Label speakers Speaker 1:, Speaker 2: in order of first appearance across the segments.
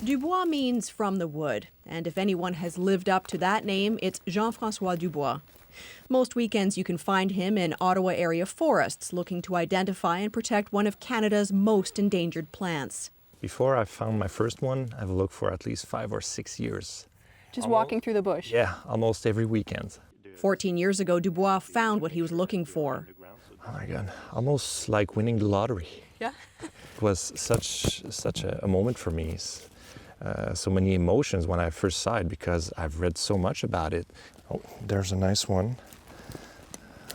Speaker 1: Dubois means from the wood, and if anyone has lived up to that name, it's Jean-François Dubois. Most weekends you can find him in Ottawa area forests looking to identify and protect one of Canada's most endangered plants.
Speaker 2: Before I found my first one, I've looked for at least 5 or 6 years.
Speaker 3: Just walking through the bush?
Speaker 2: Yeah, almost every weekend.
Speaker 1: 14 years ago, Dubois found what he was looking for.
Speaker 2: Oh my God, almost like winning the lottery.
Speaker 1: Yeah.
Speaker 2: It was such a moment for me. So many emotions when I first saw it because I've read so much about it. Oh, there's a nice one.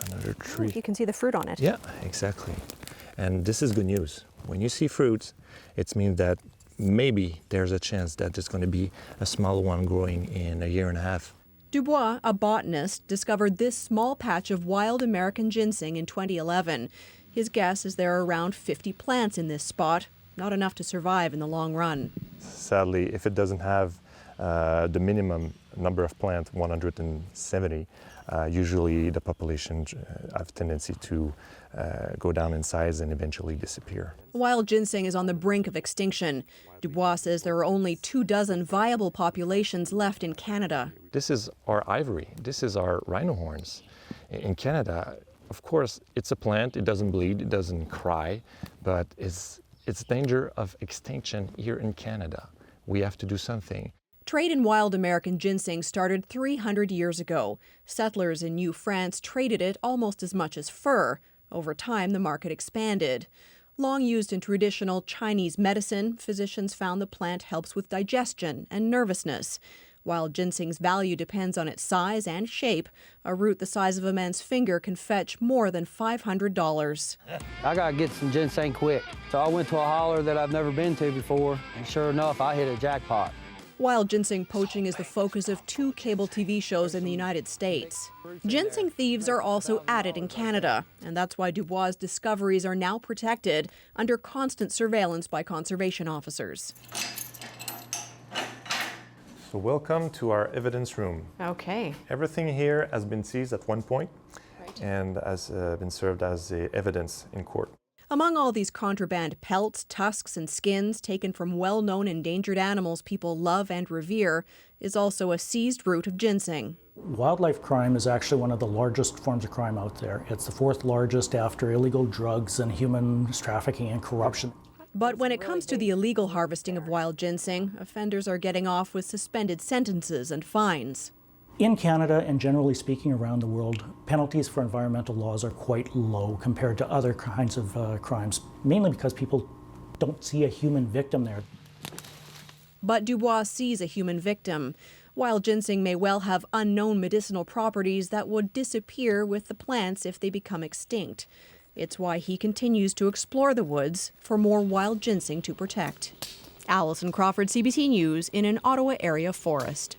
Speaker 2: Another tree.
Speaker 1: You can see the fruit on it.
Speaker 2: Yeah, exactly. And this is good news. When you see fruit, it means that maybe there's a chance that there's going to be a small one growing in a year and a half.
Speaker 1: Dubois, a botanist, discovered this small patch of wild American ginseng in 2011. His guess is there are around 50 plants in this spot, not enough to survive in the long run.
Speaker 2: Sadly, if it doesn't have the minimum number of plants, 170, usually the population have tendency to go down in size and eventually disappear.
Speaker 1: Wild ginseng is on the brink of extinction. Dubois says there are only 24 viable populations left in Canada.
Speaker 2: This is our ivory. This is our rhino horns. In Canada, of course, it's a plant. It doesn't bleed. It doesn't cry, but it's danger of extinction here in Canada. We have to do something.
Speaker 1: Trade in wild American ginseng started 300 years ago. Settlers in New France traded it almost as much as fur. Over time, the market expanded. Long used in traditional Chinese medicine, physicians found the plant helps with digestion and nervousness. While ginseng's value depends on its size and shape, a root the size of a man's finger can fetch more than $500.
Speaker 4: I gotta get some ginseng quick. So I went to a holler that I've never been to before, and sure enough, I hit a jackpot.
Speaker 1: Wild ginseng poaching is the focus of 2 cable TV shows in the United States. Ginseng thieves are also at it in Canada, and that's why Dubois' discoveries are now protected under constant surveillance by conservation officers.
Speaker 2: So welcome to our evidence room.
Speaker 1: Okay.
Speaker 2: Everything here has been seized at one point and has been served as evidence in court.
Speaker 1: Among all these contraband pelts, tusks, and skins taken from well-known endangered animals people love and revere is also a seized root of ginseng.
Speaker 5: Wildlife crime is actually one of the largest forms of crime out there. It's the 4th largest after illegal drugs and human trafficking and corruption.
Speaker 1: But when it comes to the illegal harvesting of wild ginseng, offenders are getting off with suspended sentences and fines.
Speaker 5: In Canada, and generally speaking around the world, penalties for environmental laws are quite low compared to other kinds of crimes, mainly because people don't see a human victim there.
Speaker 1: But Dubois sees a human victim. Wild ginseng may well have unknown medicinal properties that would disappear with the plants if they become extinct. It's why he continues to explore the woods for more wild ginseng to protect. Alison Crawford, CBC News, in an Ottawa area forest.